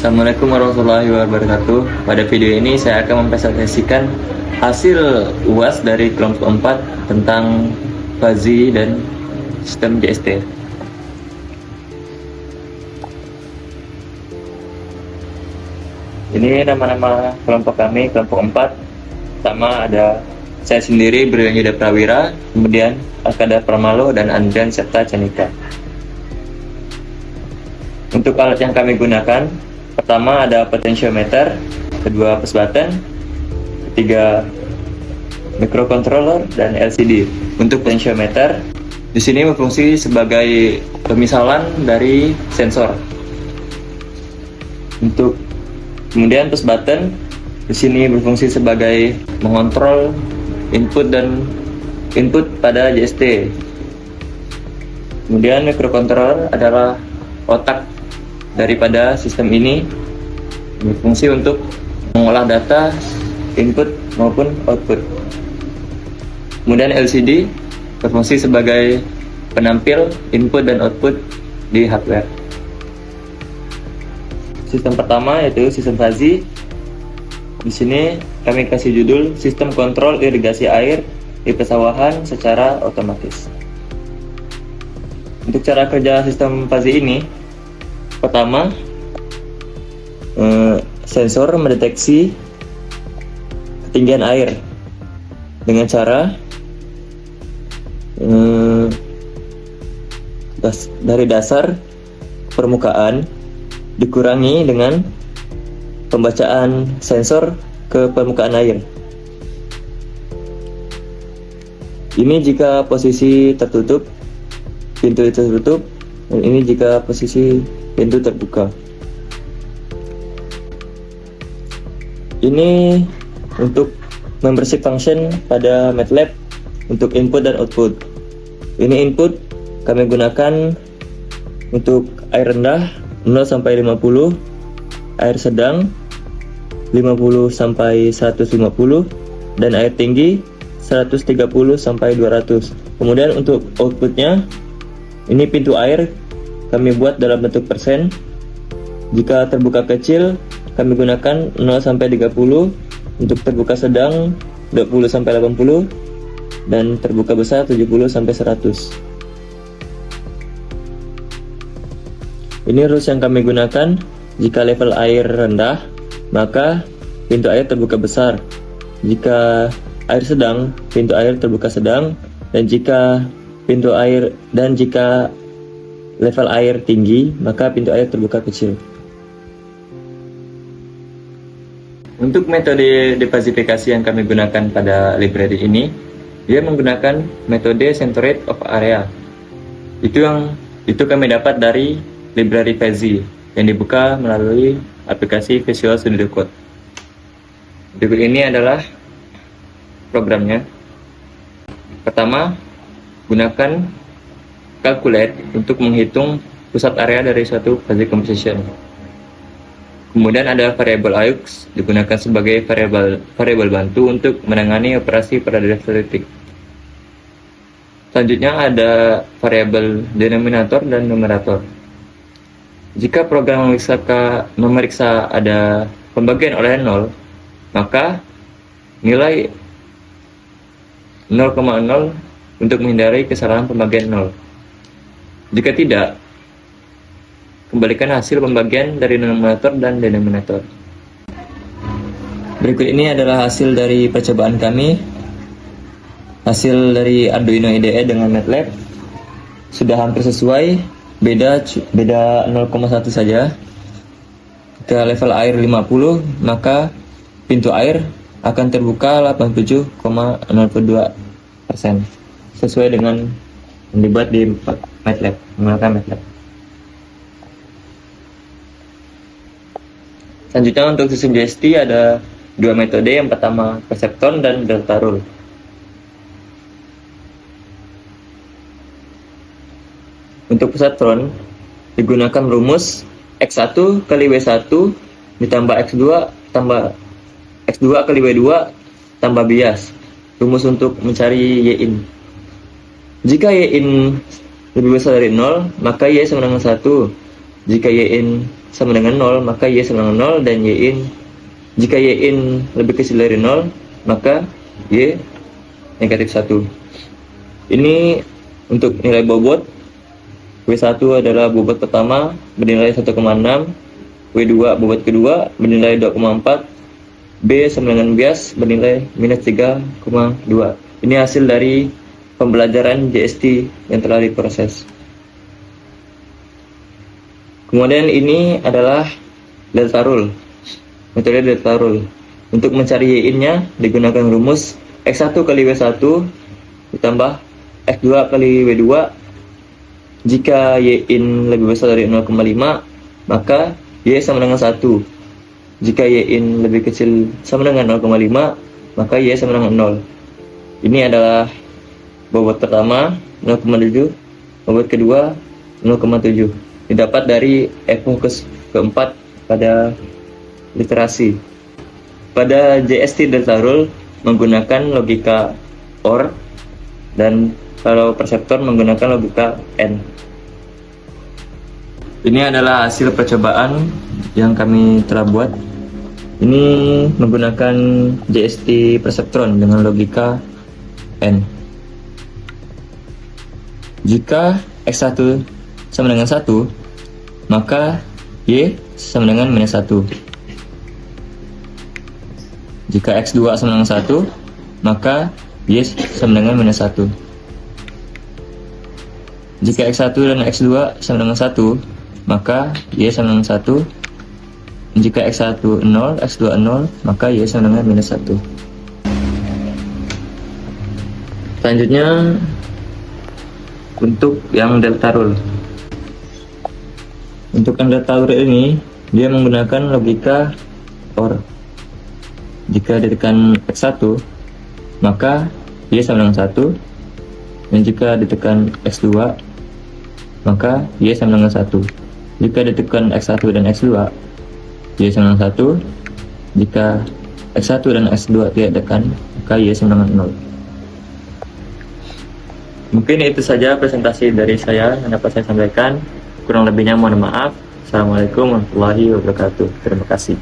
Assalamualaikum warahmatullahi wabarakatuh. Pada video ini saya akan mempresentasikan hasil UAS dari kelompok 4 tentang fuzzy dan sistem JST. Ini nama-nama kelompok kami, kelompok 4. Pertama ada saya sendiri, Brilian Yuda Prawira, kemudian Arkada Pramalo dan Andrian serta Canika. Untuk alat yang kami gunakan, pertama ada potentiometer, kedua push button, ketiga microcontroller dan LCD. Untuk potentiometer di sini berfungsi sebagai pemisalan dari sensor. Untuk kemudian push button di sini berfungsi sebagai mengontrol input pada JST. Kemudian microcontroller adalah otak daripada sistem ini, berfungsi untuk mengolah data input maupun output. Kemudian LCD berfungsi sebagai penampil input dan output di hardware. Sistem pertama yaitu sistem fuzzy. Di sini kami kasih judul sistem kontrol irigasi air di persawahan secara otomatis. Untuk cara kerja sistem fuzzy ini, pertama, sensor mendeteksi ketinggian air dengan cara dari dasar permukaan dikurangi dengan pembacaan sensor ke permukaan air. Ini jika posisi tertutup, pintu itu tertutup, dan ini jika posisi pintu terbuka. Ini untuk membership function pada MATLAB untuk input dan output. Ini input kami gunakan untuk air rendah 0 sampai 50, air sedang 50 sampai 150, dan air tinggi 130 sampai 200. Kemudian untuk outputnya, ini pintu air kami buat dalam bentuk persen. Jika terbuka kecil kami gunakan 0 sampai 30, untuk terbuka sedang 20 sampai 80, dan terbuka besar 70 sampai 100. Ini rules yang kami gunakan. Jika level air rendah, maka pintu air terbuka besar. Jika air sedang, pintu air terbuka sedang, dan jika level air tinggi, maka pintu air terbuka kecil. Untuk metode defazifikasi yang kami gunakan pada library ini, dia menggunakan metode centroid of area. Itu kami dapat dari library fuzzy yang dibuka melalui aplikasi Visual Studio Code. Berikut ini adalah programnya. Pertama, gunakan calculate untuk menghitung pusat area dari suatu fuzzy composition. Kemudian ada variabel AUX digunakan sebagai variabel bantu untuk menangani operasi pada default. Selanjutnya ada variabel denominator dan numerator. Jika program memeriksa ada pembagian oleh 0, maka nilai 0,0 untuk menghindari kesalahan pembagian 0. Jika tidak, kembalikan hasil pembagian dari numerator dan denominator. Berikut ini adalah hasil dari percobaan kami. Hasil dari Arduino IDE dengan MATLAB sudah hampir sesuai, beda 0,1 saja. Jika level air 50, maka pintu air akan terbuka 87,02%, sesuai dengan yang dibuat di MATLAB, menggunakan MATLAB. Selanjutnya untuk sistem JST ada dua metode, yang pertama Perceptron dan Delta Rule. Untuk Perceptron digunakan rumus X1 kali W1 ditambah X2 tambah X2 kali W2 tambah bias. Rumus untuk mencari Y-in. Jika Y-in lebih besar dari 0, maka Y sama dengan 1. Jika Y-in sama dengan 0, maka Y sama dengan 0, dan jika Y in lebih kecil dari 0, maka Y negatif 1. Ini untuk nilai bobot. W1 adalah bobot pertama bernilai 1,6, W2 bobot kedua bernilai 2,4, B sama dengan bias bernilai minus 3,2. Ini hasil dari pembelajaran JST yang telah diproses. Kemudian ini adalah delta rule, metode delta rule. Untuk mencari Y-in-nya digunakan rumus X1 kali W1 ditambah X2 kali W2. Jika Y-in lebih besar dari 0,5, maka Y sama dengan 1. Jika Y-in lebih kecil sama dengan 0,5, maka Y sama dengan 0. Ini adalah bobot pertama 0,7, bobot kedua 0,7. Didapat dari fokus keempat pada literasi. Pada JST delta rule menggunakan logika OR, dan kalau perseptor menggunakan logika AND. Ini adalah hasil percobaan yang kami telah buat. Ini menggunakan JST perseptron dengan logika AND. Jika X1 sama dengan 1, maka Y sama dengan minus 1. Jika X2 sama dengan 1, maka Y sama dengan minus 1. Jika X1 dan X2 sama dengan 1, maka Y sama dengan 1. Jika X1 0, X2 0, maka Y sama dengan minus 1. Selanjutnya untuk yang delta rule. Untuk yang delta rule ini, dia menggunakan logika OR. Jika ditekan X1, maka Y sama dengan 1. Dan jika ditekan X2, maka Y sama dengan 1. Jika ditekan X1 dan X2, Y sama dengan 1. Jika X1 dan X2 tidak ditekan, maka Y sama dengan 0. Mungkin itu saja presentasi dari saya yang dapat saya sampaikan. Kurang lebihnya mohon maaf. Assalamualaikum warahmatullahi wabarakatuh. Terima kasih.